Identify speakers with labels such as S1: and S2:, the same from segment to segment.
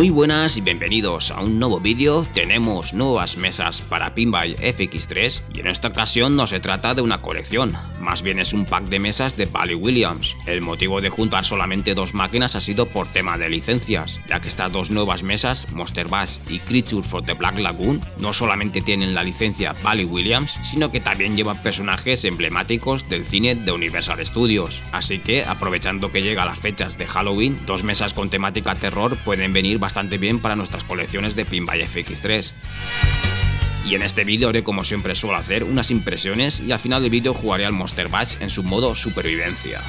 S1: Muy buenas y bienvenidos a un nuevo vídeo. Tenemos nuevas mesas para Pinball FX3 y en esta ocasión no se trata de una colección, más bien es un pack de mesas de Bally Williams. El motivo de juntar solamente dos máquinas ha sido por tema de licencias, ya que estas dos nuevas mesas, Monster Bash y Creature for the Black Lagoon, no solamente tienen la licencia Bally Williams, sino que también llevan personajes emblemáticos del cine de Universal Studios. Así que, aprovechando que llega las fechas de Halloween, dos mesas con temática terror pueden venir bastante bien para nuestras colecciones de Pinball FX3. Y en este vídeo haré, como siempre suelo hacer, unas impresiones y al final del vídeo jugaré al Monster Bash en su modo supervivencia.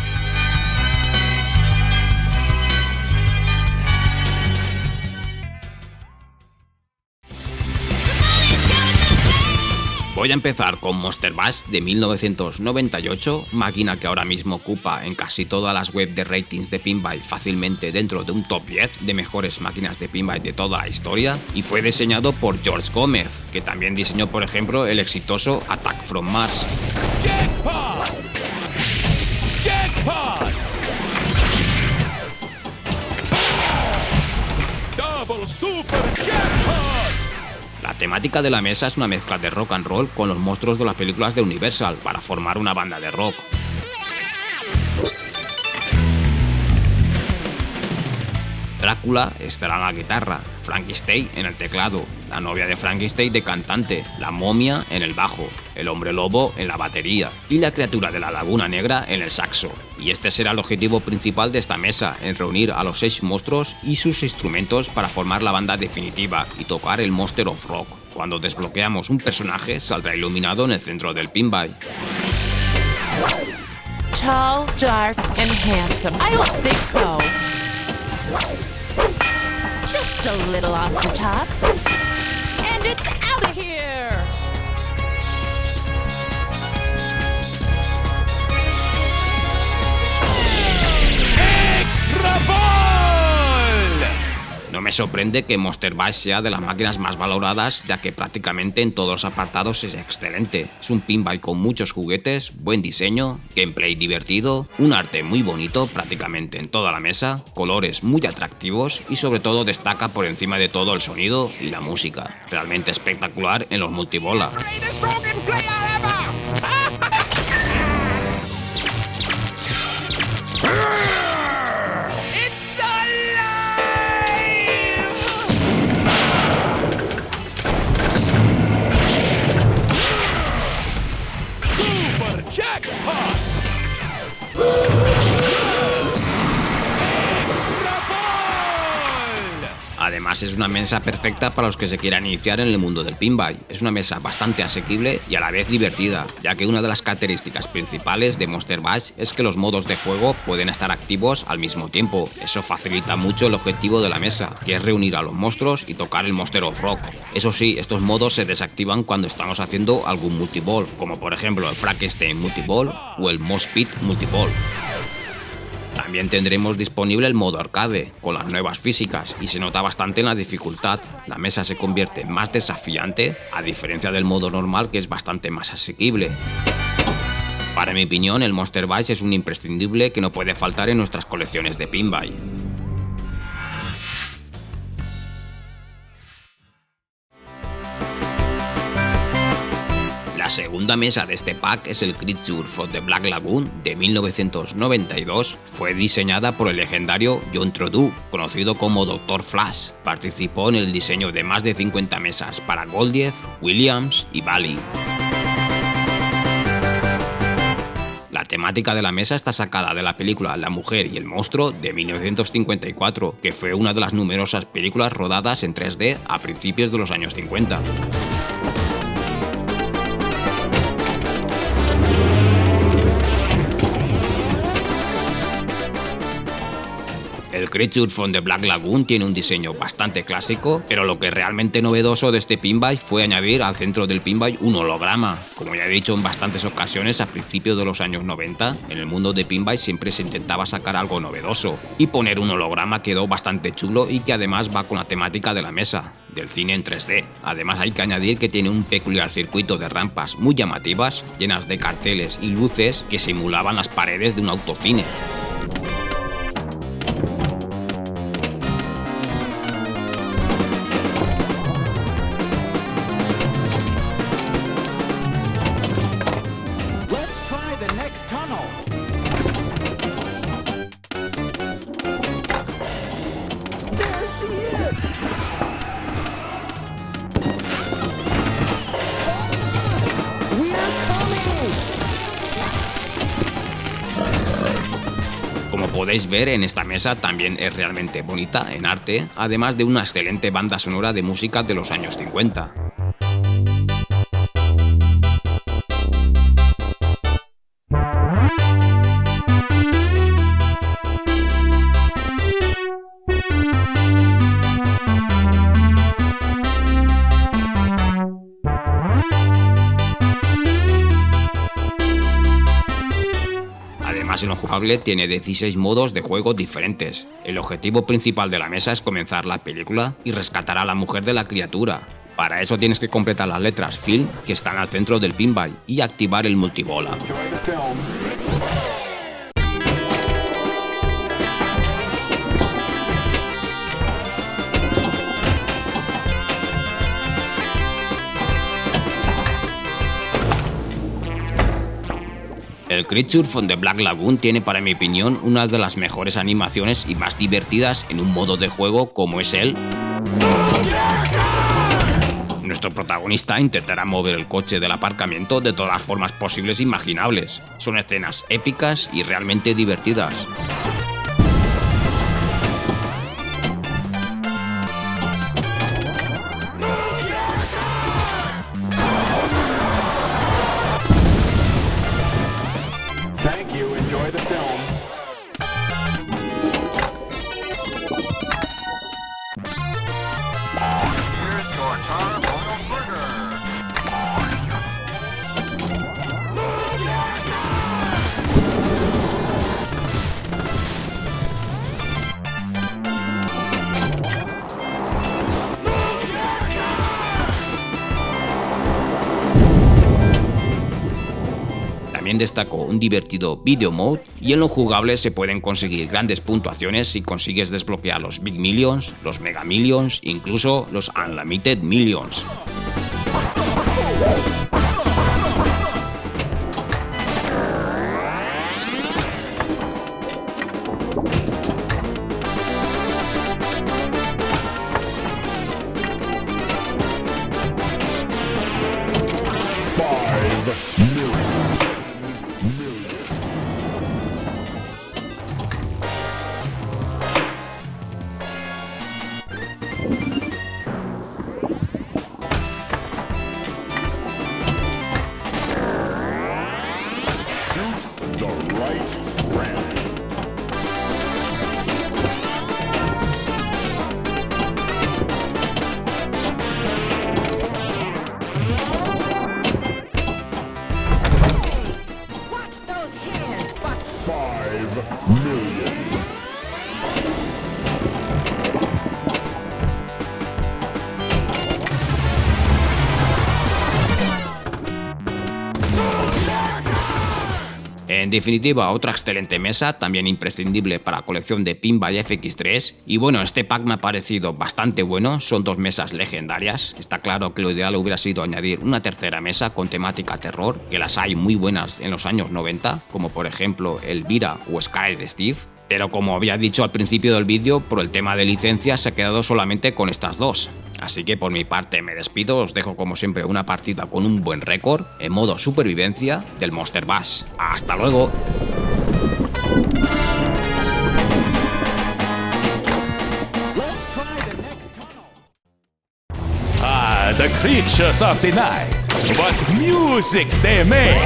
S1: Voy a empezar con Monster Bash de 1998, máquina que ahora mismo ocupa en casi todas las webs de ratings de pinball fácilmente dentro de un top 10 de mejores máquinas de pinball de toda la historia, y fue diseñado por George Gómez, que también diseñó por ejemplo el exitoso Attack from Mars.
S2: Jackpot! Jackpot! Double Super Jackpot!
S1: La temática de la mesa es una mezcla de rock and roll con los monstruos de las películas de Universal para formar una banda de rock. Drácula estará en la guitarra, Frankenstein en el teclado, la novia de Frankenstein de cantante, la momia en el bajo, el hombre lobo en la batería y la criatura de la Laguna Negra en el saxo. Y este será el objetivo principal de esta mesa, en reunir a los 6 monstruos y sus instrumentos para formar la banda definitiva y tocar el Monster of Rock. Cuando desbloqueamos un personaje saldrá iluminado en el centro del pinball.
S3: Tall, dark, and handsome. I don't think so. Just a little off the top. And it's out of here!
S2: Extra Ball!
S1: No me sorprende que Monster Bash sea de las máquinas más valoradas, ya que prácticamente en todos los apartados es excelente. Es un pinball con muchos juguetes, buen diseño, gameplay divertido, un arte muy bonito prácticamente en toda la mesa, colores muy atractivos y sobre todo destaca por encima de todo el sonido y la música. Realmente espectacular en los multibola.
S2: Jackpot!
S1: Además es una mesa perfecta para los que se quieran iniciar en el mundo del pinball. Es una mesa bastante asequible y a la vez divertida, ya que una de las características principales de Monster Bash es que los modos de juego pueden estar activos al mismo tiempo. Eso facilita mucho el objetivo de la mesa, que es reunir a los monstruos y tocar el Monster of Rock. Eso sí, estos modos se desactivan cuando estamos haciendo algún multiball, como por ejemplo el Frankenstein multiball o el Mosh Pit multiball. También tendremos disponible el modo arcade, con las nuevas físicas, y se nota bastante en la dificultad. La mesa se convierte más desafiante, a diferencia del modo normal que es bastante más asequible. Para mi opinión, el Monster Bash es un imprescindible que no puede faltar en nuestras colecciones de pinball. La segunda mesa de este pack es el Creature for the Black Lagoon de 1992. Fue diseñada por el legendario John Trudeau, conocido como Dr. Flash. Participó en el diseño de más de 50 mesas para Goldiev, Williams y Bally. La temática de la mesa está sacada de la película La mujer y el monstruo de 1954, que fue una de las numerosas películas rodadas en 3D a principios de los años 50. El Creature from the Black Lagoon tiene un diseño bastante clásico, pero lo que es realmente novedoso de este pinball fue añadir al centro del pinball un holograma. Como ya he dicho en bastantes ocasiones, a principios de los años 90, en el mundo de pinball siempre se intentaba sacar algo novedoso, y poner un holograma quedó bastante chulo y que además va con la temática de la mesa, del cine en 3D. Además hay que añadir que tiene un peculiar circuito de rampas muy llamativas, llenas de carteles y luces que simulaban las paredes de un autocine. podéis ver en esta mesa también es realmente bonita en arte, además de una excelente banda sonora de música de los años 50. Además, en lo jugable tiene 16 modos de juego diferentes. El objetivo principal de la mesa es comenzar la película y rescatar a la mujer de la criatura. Para eso tienes que completar las letras Film que están al centro del pinball y activar el multibola. El Creature from the Black Lagoon tiene, para mi opinión, una de las mejores animaciones y más divertidas en un modo de juego como es el... Nuestro protagonista intentará mover el coche del aparcamiento de todas las formas posibles e imaginables. Son escenas épicas y realmente divertidas. También destacó un divertido Video Mode y en lo jugable se pueden conseguir grandes puntuaciones si consigues desbloquear los Big Millions, los Mega Millions, incluso los Unlimited Millions. En definitiva, otra excelente mesa, también imprescindible para la colección de Pinball FX3. Y bueno, este pack me ha parecido bastante bueno, son dos mesas legendarias. Está claro que lo ideal hubiera sido añadir una tercera mesa con temática terror, que las hay muy buenas en los años 90, como por ejemplo Elvira o Scared Steve. Pero como había dicho al principio del vídeo, por el tema de licencias se ha quedado solamente con estas dos. Así que por mi parte me despido, os dejo como siempre una partida con un buen récord, en modo supervivencia del Monster Bash. ¡Hasta luego!
S2: Ah, the creatures of the night. What music they make!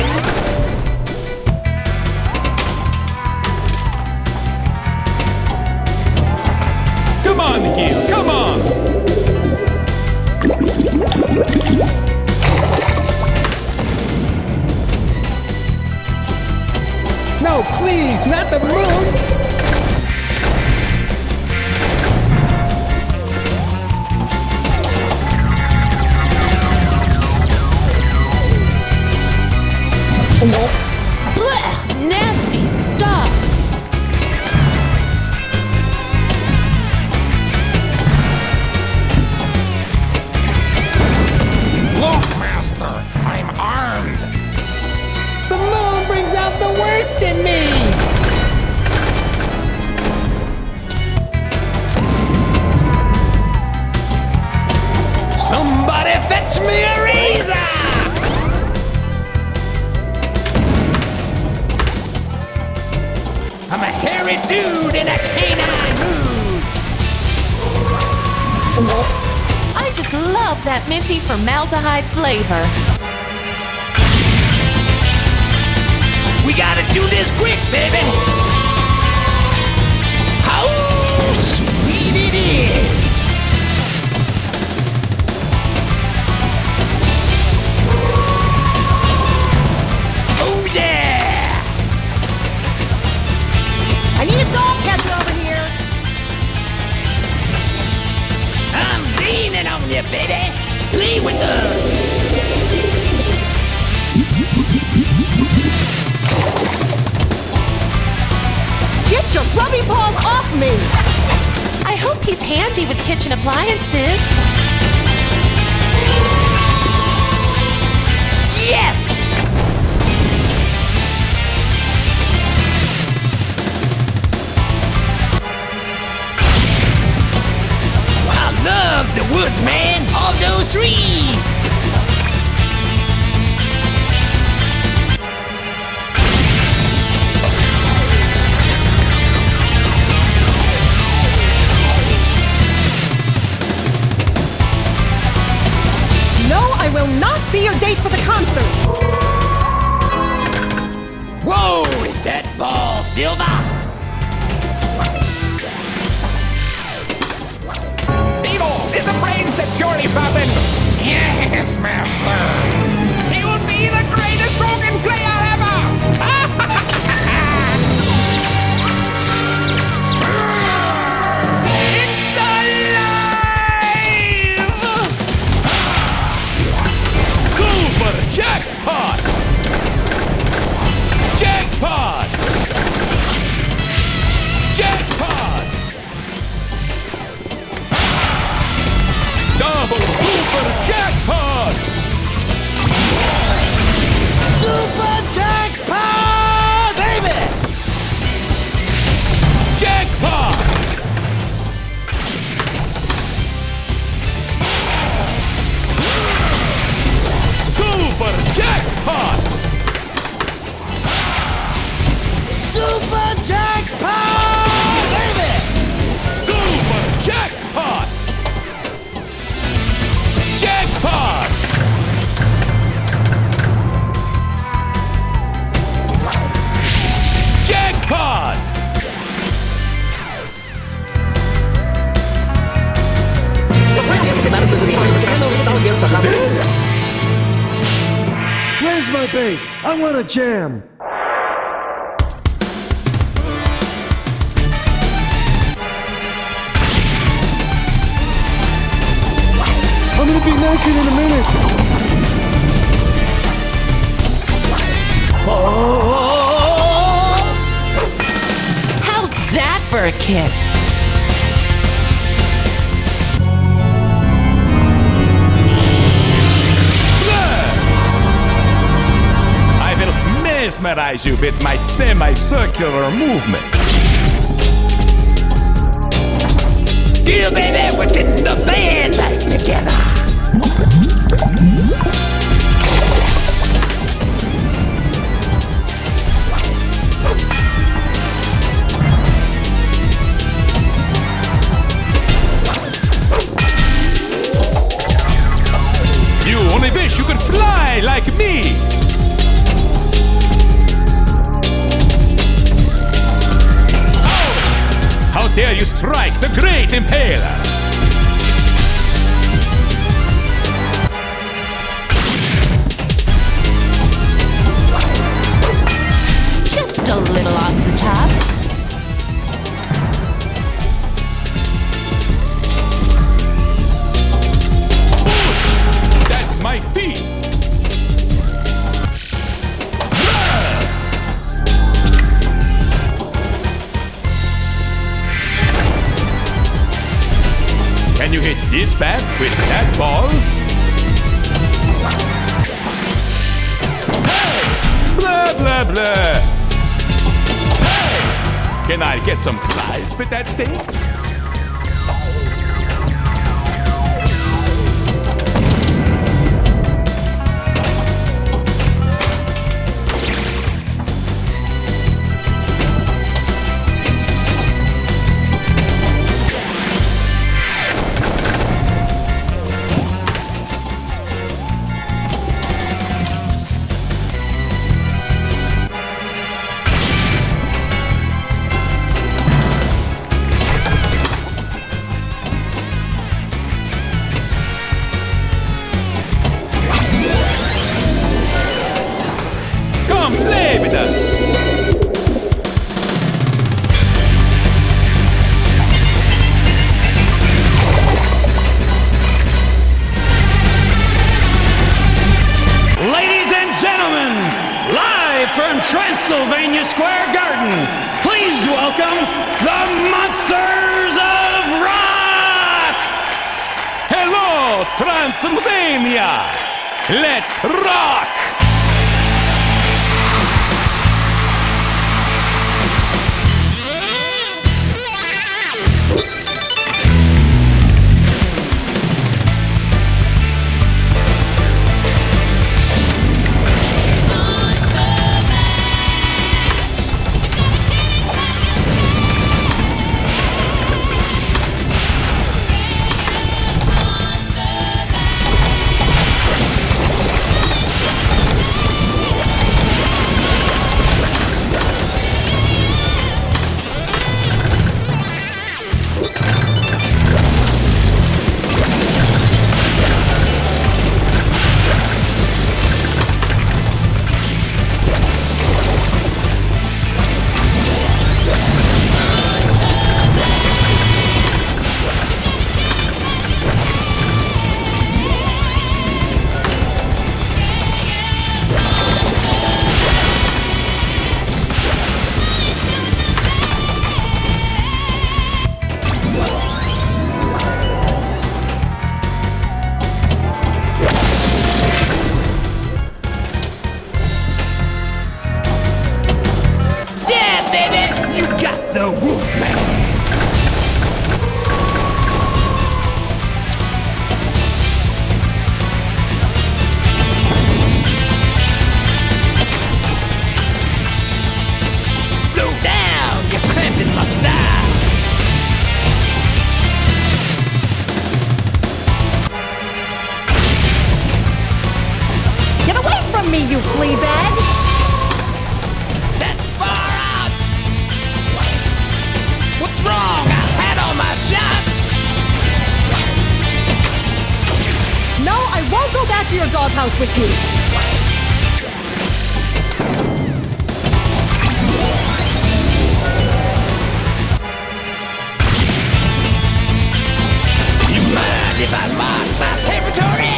S2: Come on, Gil, come on!
S4: No, please, not the moon!
S3: Blech! Nasty stuff!
S4: Look, Master, I'm armed! The moon brings out the worst in me! Somebody fetch me a razor! I'm a hairy dude in a canine mood.
S3: I just love that minty formaldehyde flavor.
S4: We gotta do this quick, baby. How sweet it is. Oh yeah!
S5: I need a dog catcher over here.
S4: I'm leaning on you, baby. Play with us.
S5: Get your grubby paws off me.
S3: I hope he's handy with kitchen appliances.
S4: Yes! I love the woods, man. All those trees.
S5: No, I will not be your date for the concert.
S4: Whoa, is that ball silver?
S6: Evil, is the brain securely fastened?
S4: Yes, master.
S6: He will be the greatest organ player ever! It's alive!
S2: Super jackpot! Jackpot! Jackpot! Double super jackpot!
S4: Super jackpot, baby!
S2: Jackpot! Super jackpot!
S4: Super jackpot, baby!
S2: Super jackpot! Jackpot! Jackpot!
S7: Where's my bass? I want to jam. I'm gonna be naked in a minute.
S3: How's that for a kiss?
S2: I will mesmerize you with my semicircular movement.
S4: Yeah, baby, we're getting the band back together.
S2: You only wish you could fly like me! Oh! How dare you strike the great impaler!
S3: Just a little off the top.
S2: That's my feet! Can you hit this bat with that ball? Hey! Blah, blah, blah! Hey! Can I get some fries with that steak?
S8: Pennsylvania Square Garden, please welcome the Monsters of Rock!
S2: Hello, Transylvania! Let's rock!
S5: Get away from me, you flea bag!
S6: That's far out! What's wrong? I had all my shots!
S5: No, I won't go back to your doghouse with you.
S6: You mind if I mark my territory?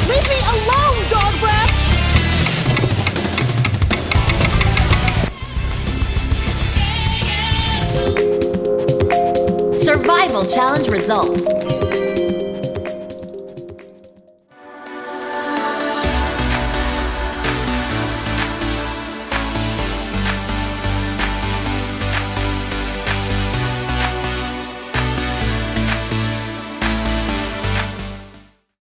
S5: Leave me alone, dog breath!
S3: Survival challenge results.